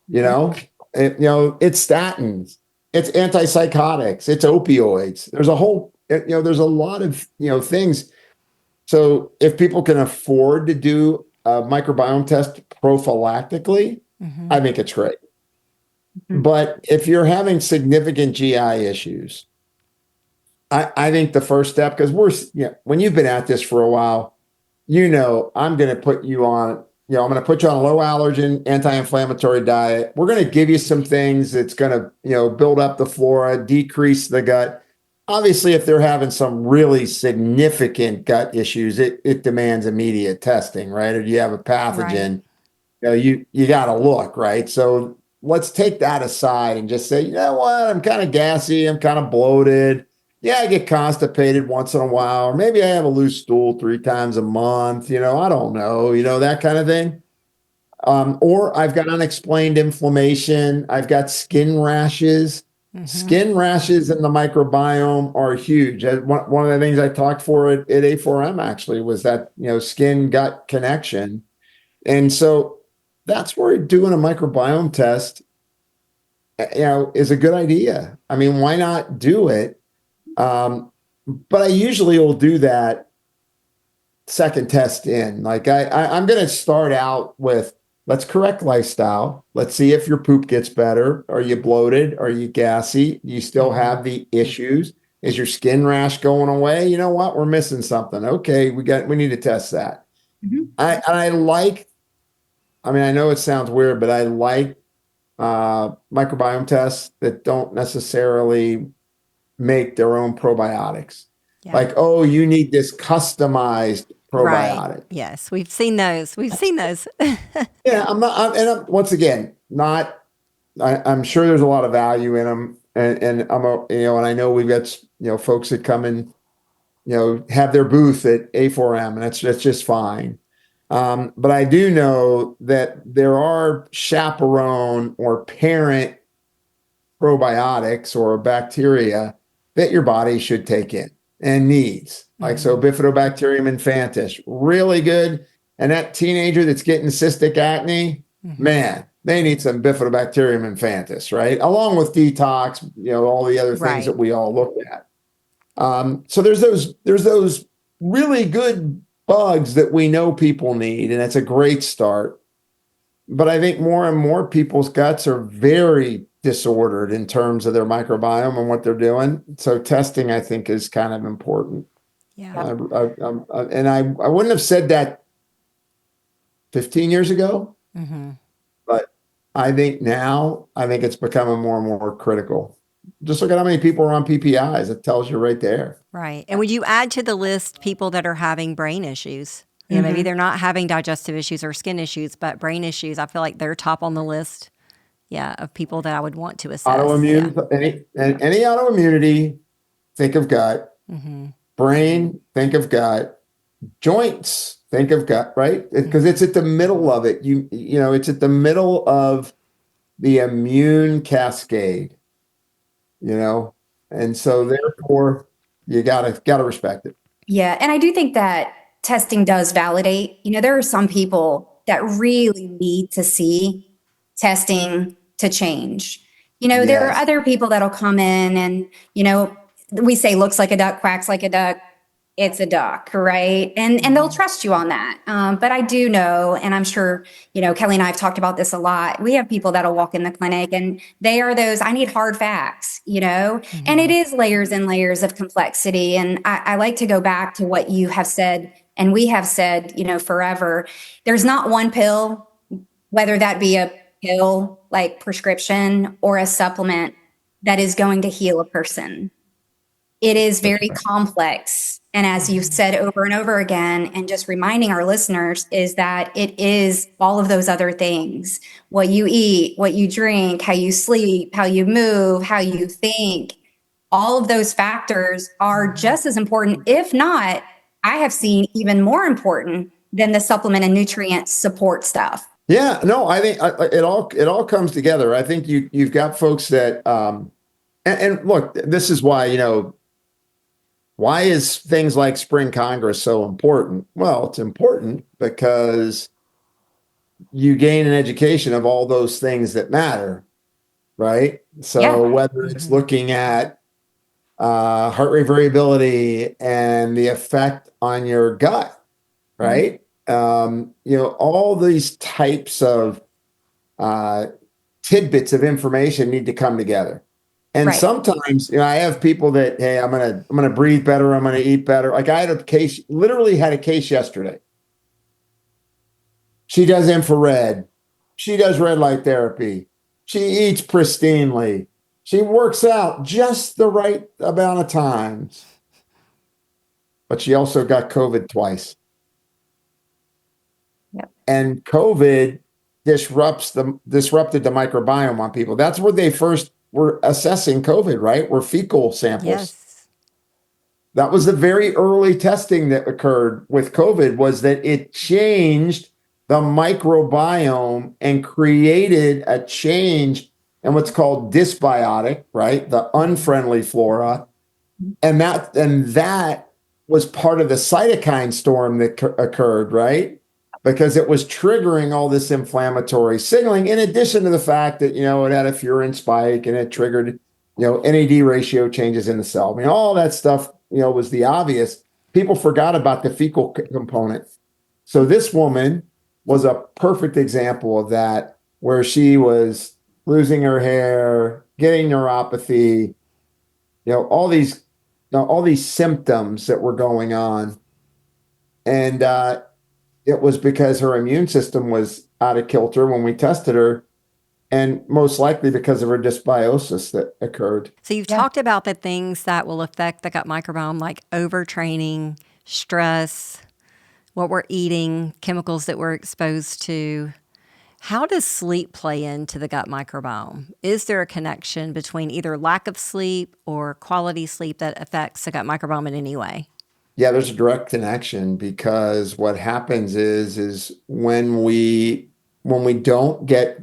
It's statins. It's antipsychotics. It's opioids. There's a whole, there's a lot of, things. So if people can afford to do a microbiome test prophylactically, I think it's great. But if you're having significant GI issues, I think the first step, because when you've been at this for a while, I'm going to put you on, I'm going to put you on a low allergen, anti-inflammatory diet. We're going to give you some things that's going to, build up the flora, decrease the gut. Obviously, if they're having some really significant gut issues, it demands immediate testing, right? Or do you have a pathogen? You got to look, right? So let's take that aside and just say, you know what? I'm kind of gassy. I'm kind of bloated. Yeah, I get constipated once in a while, or maybe I have a loose stool 3 times a month. I don't know, that kind of thing. Or I've got unexplained inflammation. I've got skin rashes. Skin rashes in the microbiome are huge. One of the things I talked for at A4M actually was that, skin gut connection. And so that's where doing a microbiome test, is a good idea. I mean, why not do it? But I usually will do that second test in. Like I'm going to start out with, let's correct lifestyle. Let's see if your poop gets better. Are you bloated? Are you gassy? You still have the issues? Is your skin rash going away? You know what? We're missing something. Okay, we need to test that. Mhm. I like, I mean, I know it sounds weird, but I like microbiome tests that don't necessarily make their own probiotics. Yeah. Like, oh, you need this customized Right. probiotic. Yes, we've seen those. Yeah, once again, not. I'm sure there's a lot of value in them, and and I know we've got folks that come and have their booth at A4M, and that's just fine. But I do know that there are chaperone or parent probiotics or bacteria that your body should take in and needs. Like, so Bifidobacterium infantis, really good. And that teenager that's getting cystic acne, man, they need some Bifidobacterium infantis, right? Along with detox, all the other things that we all look at. So there's those really good bugs that we know people need, and that's a great start. But I think more and more people's guts are very disordered in terms of their microbiome and what they're doing. So testing, I think, is kind of important. Yeah. And I wouldn't have said that 15 years ago, but I think now, it's becoming more and more critical. Just look at how many people are on PPIs. It tells you right there. Right. And would you add to the list people that are having brain issues? Maybe they're not having digestive issues or skin issues, but brain issues. I feel like they're top on the list. Yeah, of people that I would want to assess. Autoimmune, any autoimmunity, think of gut. Brain, think of gut. Joints, think of gut, right? Because it's at the middle of it. It's at the middle of the immune cascade. And so therefore you gotta respect it. Yeah. And I do think that testing does validate. There are some people that really need to see testing to change. There are other people that'll come in and, we say looks like a duck, quacks like a duck. It's a duck, right? And they'll trust you on that. But I do know, and I'm sure, Kelly and I have talked about this a lot. We have people that'll walk in the clinic and they are those, I need hard facts, and it is layers and layers of complexity. And I like to go back to what you have said, and we have said, forever. There's not one pill, whether that be a pill like prescription or a supplement, that is going to heal a person. It is very complex. And as you've said over and over again, and just reminding our listeners, is that it is all of those other things: what you eat, what you drink, how you sleep, how you move, how you think. All of those factors are just as important, if not, I have seen even more important than the supplement and nutrient support stuff. Yeah, no, I think it all comes together. I think you've got folks that, and look, this is why, why is things like Spring Congress so important? Well, it's important because you gain an education of all those things that matter, right? So whether it's looking at heart rate variability and the effect on your gut, right? All these types of tidbits of information need to come together. And sometimes, I have people that, hey, I'm gonna breathe better, I'm gonna eat better. Like I literally had a case yesterday. She does infrared, she does red light therapy, she eats pristinely, she works out just the right amount of times, but she also got COVID twice. And COVID disrupted the microbiome on people. That's where they first were assessing COVID, right? Were fecal samples. Yes. That was the very early testing that occurred with COVID, was that it changed the microbiome and created a change in what's called dysbiotic, right? The unfriendly flora. And that was part of the cytokine storm that occurred, right? because it was triggering all this inflammatory signaling, in addition to the fact that, it had a furin spike and it triggered, NAD ratio changes in the cell. I mean, all that stuff, was the obvious. People forgot about the fecal component. So this woman was a perfect example of that, where she was losing her hair, getting neuropathy, all these symptoms that were going on. And it was because her immune system was out of kilter when we tested her, and most likely because of her dysbiosis that occurred. So you've talked about the things that will affect the gut microbiome, like overtraining, stress, what we're eating, chemicals that we're exposed to. How does sleep play into the gut microbiome? Is there a connection between either lack of sleep or quality sleep that affects the gut microbiome in any way? Yeah, there's a direct connection, because what happens is when we don't get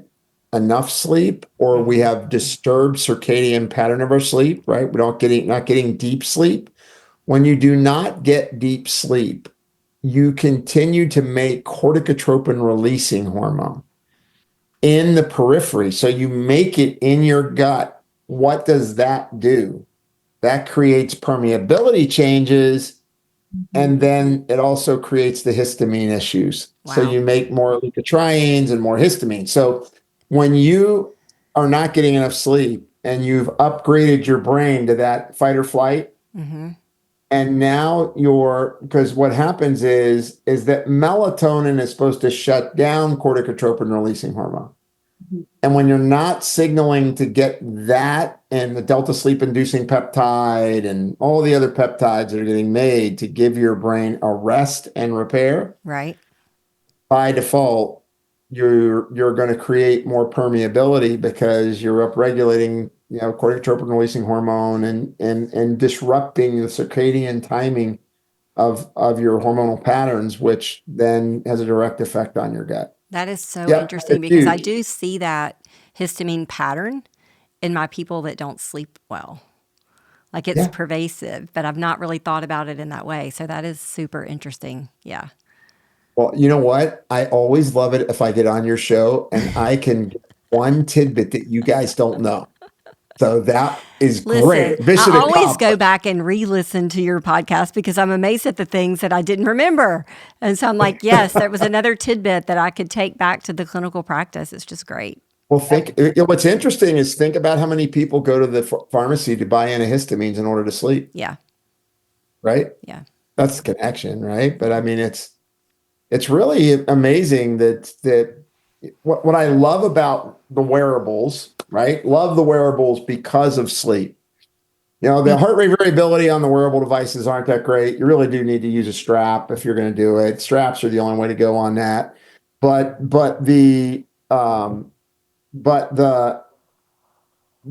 enough sleep, or we have disturbed circadian pattern of our sleep, right? We're not getting deep sleep. When you do not get deep sleep, you continue to make corticotropin releasing hormone in the periphery. So you make it in your gut. What does that do? That creates permeability changes, and then it also creates the histamine issues. Wow. So you make more leukotrienes and more histamine. So when you are not getting enough sleep and you've upgraded your brain to that fight or flight, and now because what happens is that melatonin is supposed to shut down corticotropin releasing hormone. And when you're not signaling to get that, and the delta sleep inducing peptide and all the other peptides that are getting made to give your brain a rest and repair, right, by default, you're going to create more permeability, because you're upregulating, corticotropin releasing hormone and disrupting the circadian timing of your hormonal patterns, which then has a direct effect on your gut. That is so interesting, because I do see that histamine pattern in my people that don't sleep well. Like, it's pervasive, but I've not really thought about it in that way. So that is super interesting. Yeah. Well, you know what? I always love it if I get on your show and I can get one tidbit that you guys don't know. So that is great. Listen, I always go back and re-listen to your podcast, because I'm amazed at the things that I didn't remember. And so I'm like, yes, there was another tidbit that I could take back to the clinical practice. It's just great. Well, what's interesting is think about how many people go to the pharmacy to buy antihistamines in order to sleep. Yeah. Right? Yeah. That's the connection, right? But I mean, it's really amazing that what I love about the wearables, right? Love the wearables because of sleep. The heart rate variability on the wearable devices aren't that great. You really do need to use a strap if you're going to do it. Straps are the only way to go on that. But the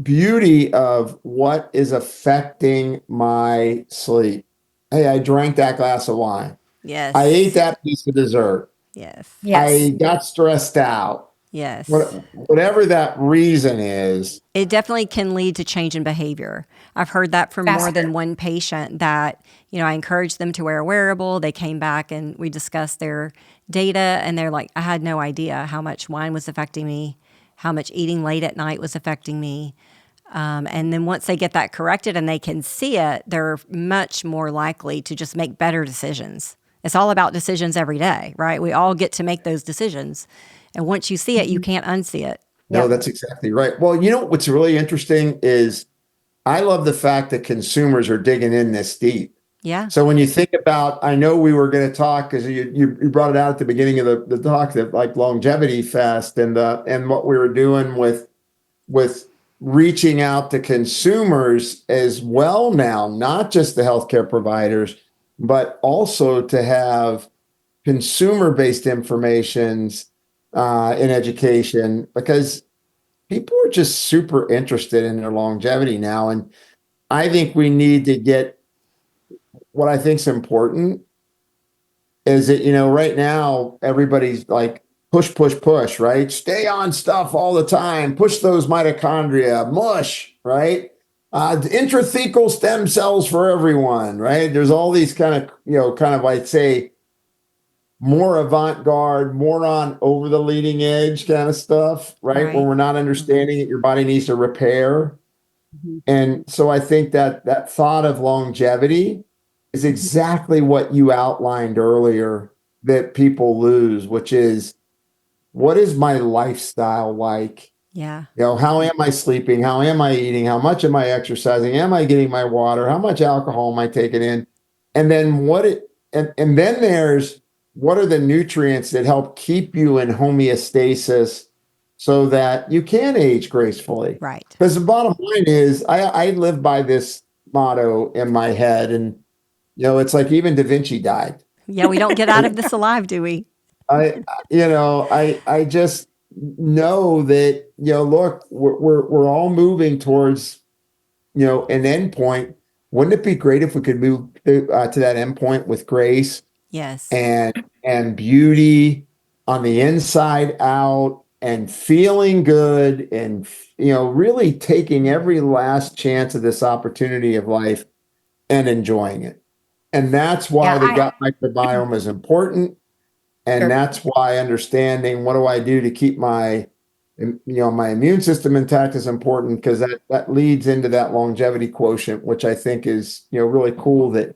beauty of what is affecting my sleep. Hey, I drank that glass of wine. Yes. I ate that piece of dessert. Yes. I got stressed out. Yes. Whatever that reason is. It definitely can lead to change in behavior. I've heard that from more than one patient that, I encouraged them to wear a wearable. They came back and we discussed their data, and they're like, I had no idea how much wine was affecting me, how much eating late at night was affecting me. And then once they get that corrected and they can see it, they're much more likely to just make better decisions. It's all about decisions every day, right? We all get to make those decisions. And once you see it, you can't unsee it. No, that's exactly right. Well, what's really interesting is I love the fact that consumers are digging in this deep. Yeah. So when you think about, I know we were going to talk, because you brought it out at the beginning of the talk, that like Longevity Fest and what we were doing with reaching out to consumers as well now, not just the healthcare providers, but also to have consumer-based informations in education, because people are just super interested in their longevity now. And I think we need to get, what I think is important is that, right now everybody's like push, right? Stay on stuff all the time, push those mitochondria, mush, right? Intrathecal stem cells for everyone, right? There's all these kind of, I'd say, more avant-garde, more on over the leading edge kind of stuff, right? When we're not understanding it, your body needs to repair. And so I think that thought of longevity is exactly what you outlined earlier that people lose, which is, what is my lifestyle like? Yeah. How am I sleeping? How am I eating? How much am I exercising? Am I getting my water? How much alcohol am I taking in? And then and then there's, what are the nutrients that help keep you in homeostasis so that you can age gracefully? Right. Because the bottom line is, I live by this motto in my head, and it's like even Da Vinci died. Yeah, we don't get out of this alive, do we? I just know that, look, we're all moving towards, an end point. Wouldn't it be great if we could move to that end point with grace? Yes. And beauty on the inside out, and feeling good, and really taking every last chance of this opportunity of life and enjoying it. And that's why the gut microbiome is important. And that's why understanding what do I do to keep my immune system intact is important, because that leads into that longevity quotient, which I think is, really cool that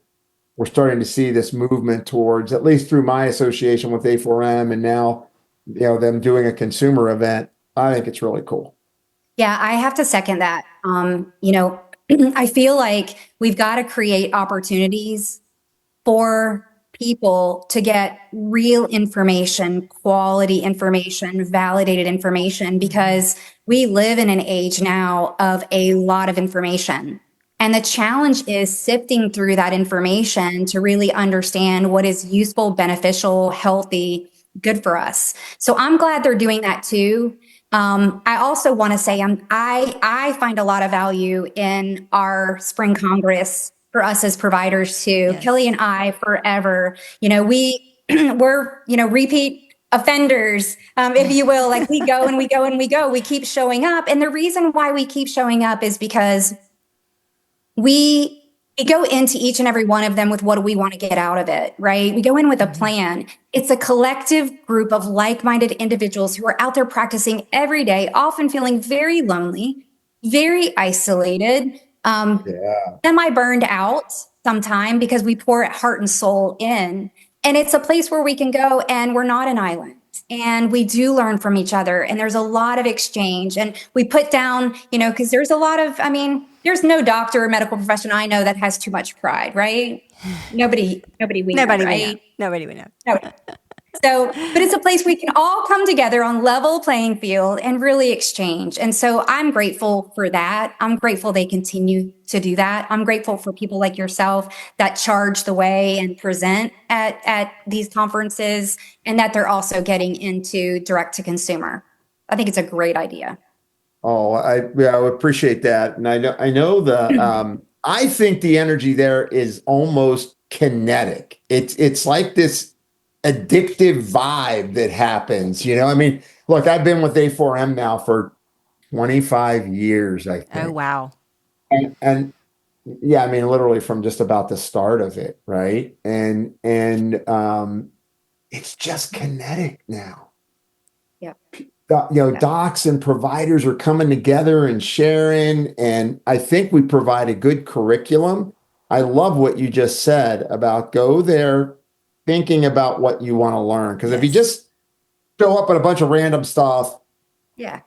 we're starting to see this movement towards, at least through my association with A4M, and now, them doing a consumer event. I think it's really cool. Yeah, I have to second that. I feel like we've got to create opportunities for people to get real information, quality information, validated information, because we live in an age now of a lot of information. And the challenge is sifting through that information to really understand what is useful, beneficial, healthy, good for us. So I'm glad they're doing that too. I also want to say I find a lot of value in our spring congress for us as providers too. Yes. Kelly and I forever, we're, repeat offenders, if you will. Like we go and we go and we go. We keep showing up. And the reason why we keep showing up is because we go into each and every one of them with what do we want to get out of it, right? We go in with a plan. It's a collective group of like-minded individuals who are out there practicing every day, often feeling very lonely, very isolated, semi-burned out sometime, because we pour heart and soul in. And it's a place where we can go and we're not an island. And we do learn from each other. And there's a lot of exchange. And we put down, because there's a lot of, there's no doctor or medical professional I know that has too much pride, right? Nobody we know, right? Nobody we know. So, but it's a place we can all come together on level playing field and really exchange. And so I'm grateful for that. I'm grateful they continue to do that. I'm grateful for people like yourself that charge the way and present at these conferences, and that they're also getting into direct to consumer. I think it's a great idea. Oh, I appreciate that. And I know I think the energy there is almost kinetic. It's like this addictive vibe that happens, look, I've been with A4M now for 25 years, I think. Oh, wow. And yeah, literally from just about the start of it. Right. And it's just kinetic now. Yeah. Docs and providers are coming together and sharing. And I think we provide a good curriculum. I love what you just said about go there thinking about what you want to learn. Because if you just show up at a bunch of random stuff, it's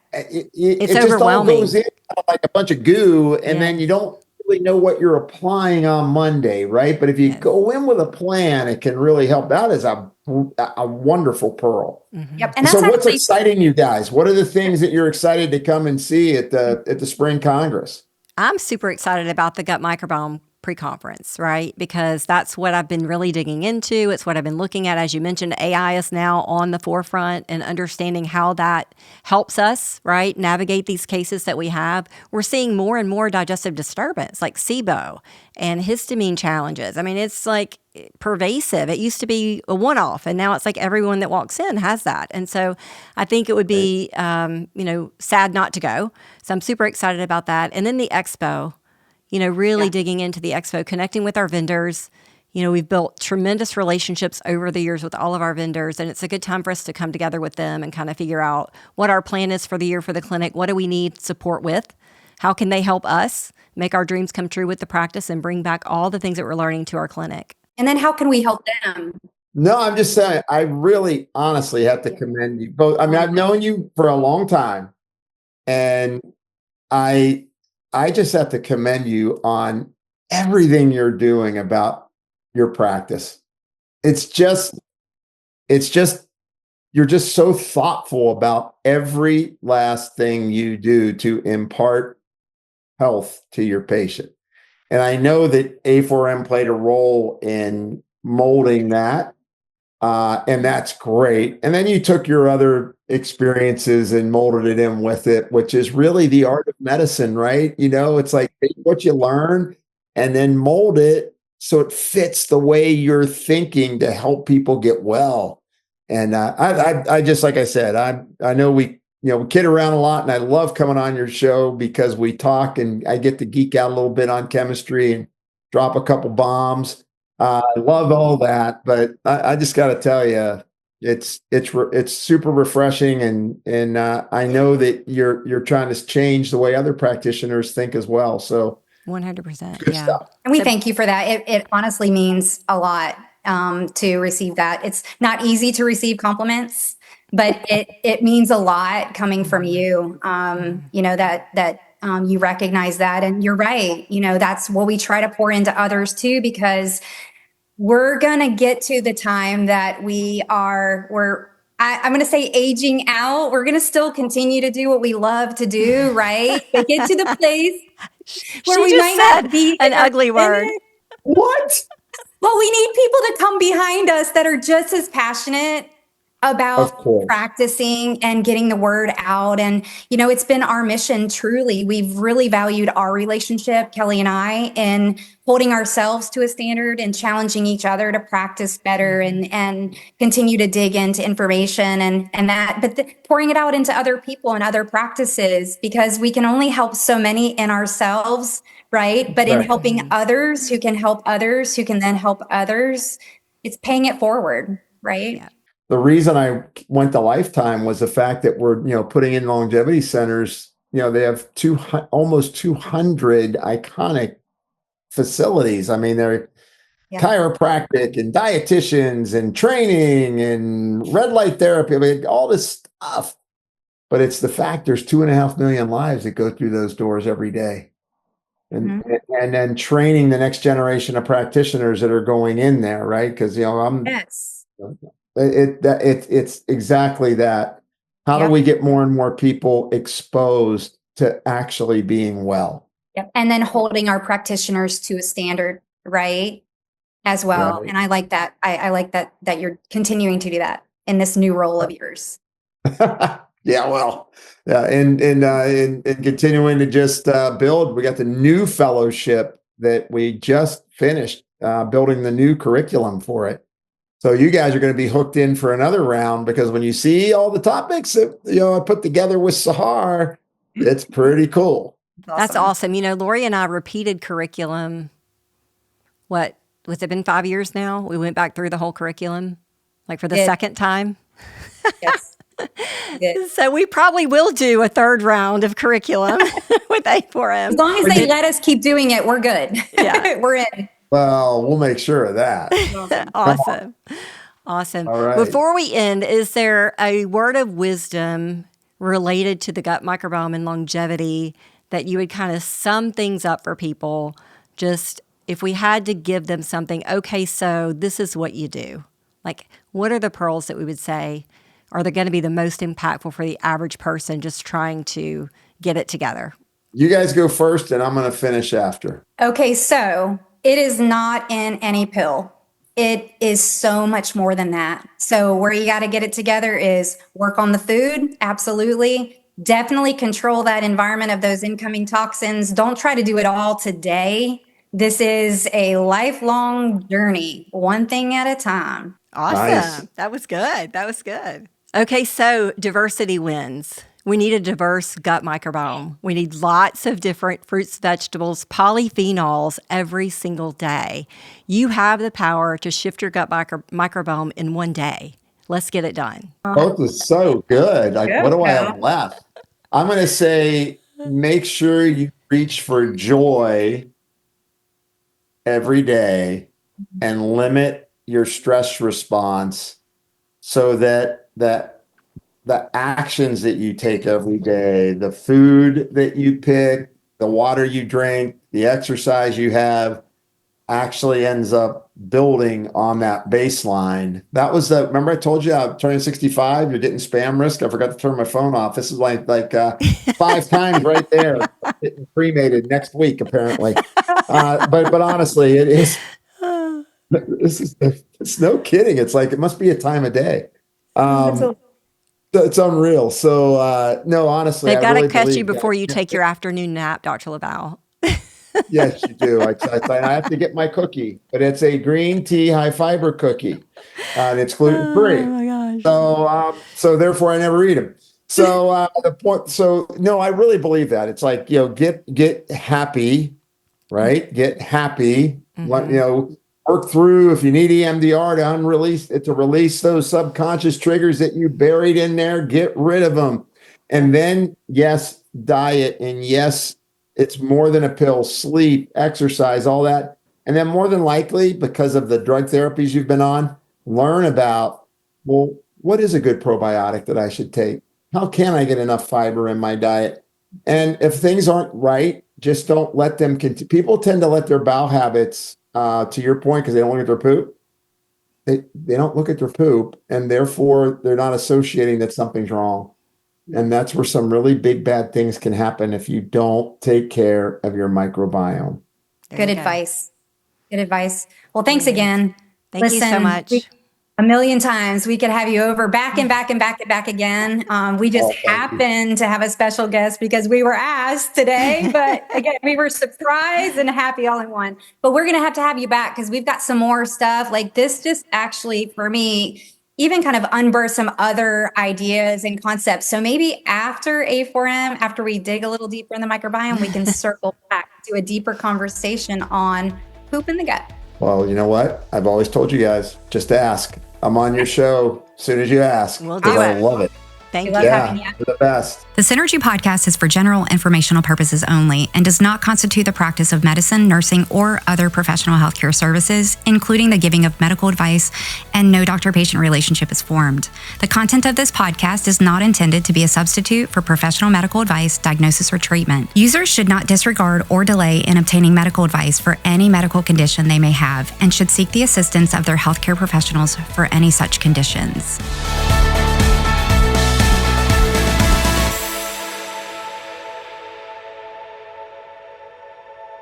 just overwhelming. all goes in like a bunch of goo, and then you don't really know what you're applying on Monday, right? But if you go in with a plan, it can really help. That is a wonderful pearl. Mm-hmm. Yep. And so what's exciting you guys? What are the things that you're excited to come and see at the Spring Congress? I'm super excited about the gut microbiome pre-conference, right? Because that's what I've been really digging into. It's what I've been looking at. As you mentioned, AI is now on the forefront, and understanding how that helps us, right, navigate these cases that we have. We're seeing more and more digestive disturbance like SIBO and histamine challenges. It's like pervasive. It used to be a one-off, and now it's like everyone that walks in has that. And so I think it would be, sad not to go. So I'm super excited about that. And then the expo, really digging into the expo, connecting with our vendors, We've built tremendous relationships over the years with all of our vendors, and it's a good time for us to come together with them and kind of figure out what our plan is for the year for the clinic. What do we need support with? How can they help us make our dreams come true with the practice and bring back all the things that we're learning to our clinic? And then how can we help them? No, I'm just saying, I really honestly have to commend you both. I mean, I've known you for a long time, and I just have to commend you on everything you're doing about your practice. It's just, you're just so thoughtful about every last thing you do to impart health to your patient. And I know that A4M played a role in molding that. And that's great. And then you took your other experiences and molded it in with it, which is really the art of medicine, right? It's like take what you learn and then mold it so it fits the way you're thinking to help people get well. And I just, like I said, I know we kid around a lot, and I love coming on your show because we talk and I get to geek out a little bit on chemistry and drop a couple bombs. I love all that, but I just got to tell you, it's super refreshing, and I know that you're trying to change the way other practitioners think as well. So 100%, good yeah. stuff. And we thank you for that. It honestly means a lot to receive that. It's not easy to receive compliments, but it means a lot coming from you. That you recognize that, and you're right. That's what we try to pour into others too, because we're going to get to the time that I'm going to say aging out. We're going to still continue to do what we love to do, right? But get to the place where we might not be an ugly word. What? Well, we need people to come behind us that are just as passionate about practicing and getting the word out. And, it's been our mission, truly. We've really valued our relationship, Kelly and I, in holding ourselves to a standard and challenging each other to practice better and continue to dig into information and that, but pouring it out into other people and other practices, because we can only help so many in ourselves, right? But in helping others who can help others, who can then help others, it's paying it forward, right? Yeah. The reason I went to Lifetime was the fact that we're, putting in longevity centers. They have almost 200 iconic facilities. I mean, they're chiropractic and dietitians and training and red light therapy. I mean, all this stuff. But it's the fact there's 2.5 million lives that go through those doors every day. And then training the next generation of practitioners that are going in there, right? Because it's exactly that. How do we get more and more people exposed to actually being well? Yep. And then holding our practitioners to a standard, right? As well. Right. And I like that. I like that you're continuing to do that in this new role of yours. And continuing to just build. We got the new fellowship that we just finished building the new curriculum for it. So you guys are going to be hooked in for another round, because when you see all the topics that I put together with Sahar, it's pretty cool. That's awesome. Lori and I repeated curriculum. What was it been 5 years now? We went back through the whole curriculum, like for the second time. Yes. So we probably will do a third round of curriculum with A4M. As long as they let us keep doing it, we're good. Yeah, we're in. Well, we'll make sure of that. Awesome. All right. Before we end, is there a word of wisdom related to the gut microbiome and longevity that you would kind of sum things up for people? Just if we had to give them something, okay, so this is what you do. Like, what are the pearls that we would say are they going to be the most impactful for the average person just trying to get it together? You guys go first, and I'm going to finish after. Okay, so it is not in any pill. It is so much more than that. So where you got to get it together is work on the food. Absolutely. Definitely control that environment of those incoming toxins. Don't try to do it all today. This is a lifelong journey, one thing at a time. Awesome. Nice. That was good. Okay, so diversity wins. We need a diverse gut microbiome. We need lots of different fruits, vegetables, polyphenols every single day. You have the power to shift your gut microbiome in one day. Let's get it done. Both is so good. Like, what do I have left? I'm going to say, make sure you reach for joy every day and limit your stress response so that the actions that you take every day, the food that you pick, the water you drink, the exercise you have actually ends up building on that baseline. That was remember I told you I'm turning 65, you're getting spam risk. I forgot to turn my phone off. This is like 5 times right there. Getting cremated next week, apparently. But honestly, it is, it's no kidding. It's like, it must be a time of day. It's unreal. So, no, honestly, they've got to catch you before you take your afternoon nap, Dr. LaValle. Yes, you do. I have to get my cookie, but it's a green tea high fiber cookie, and it's gluten free. Oh my gosh! So therefore, I never eat them. So the point. So no, I really believe that it's like, get happy, right? Get happy. Work through if you need EMDR to release those subconscious triggers that you buried in there. Get rid of them, and then yes, diet, and yes, it's more than a pill. Sleep, exercise, all that, and then more than likely, because of the drug therapies you've been on, learn about, well, what is a good probiotic that I should take? How can I get enough fiber in my diet? And if things aren't right, just don't let them continue. People tend to let their bowel habits, to your point, because they don't look at their poop. They don't look at their poop, and therefore they're not associating that something's wrong. And that's where some really big bad things can happen if you don't take care of your microbiome. Good advice. Good advice. Well, thanks again. Thank you so much. A million times we could have you over back and back and back and back again. We just happened to have a special guest because we were asked today, but again, we were surprised and happy all in one. But we're going to have you back because we've got some more stuff like this. Just actually, for me, even kind of unburst some other ideas and concepts. So maybe after A4M, after we dig a little deeper in the microbiome, we can circle back to a deeper conversation on poop in the gut. Well, you know what? I've always told you guys, just ask. I'm on your show as soon as you ask. We'll do it. I love it. Thank you. Yeah, you're the best. The Synergee Podcast is for general informational purposes only and does not constitute the practice of medicine, nursing, or other professional healthcare services, including the giving of medical advice, and no doctor-patient relationship is formed. The content of this podcast is not intended to be a substitute for professional medical advice, diagnosis, or treatment. Users should not disregard or delay in obtaining medical advice for any medical condition they may have and should seek the assistance of their healthcare professionals for any such conditions.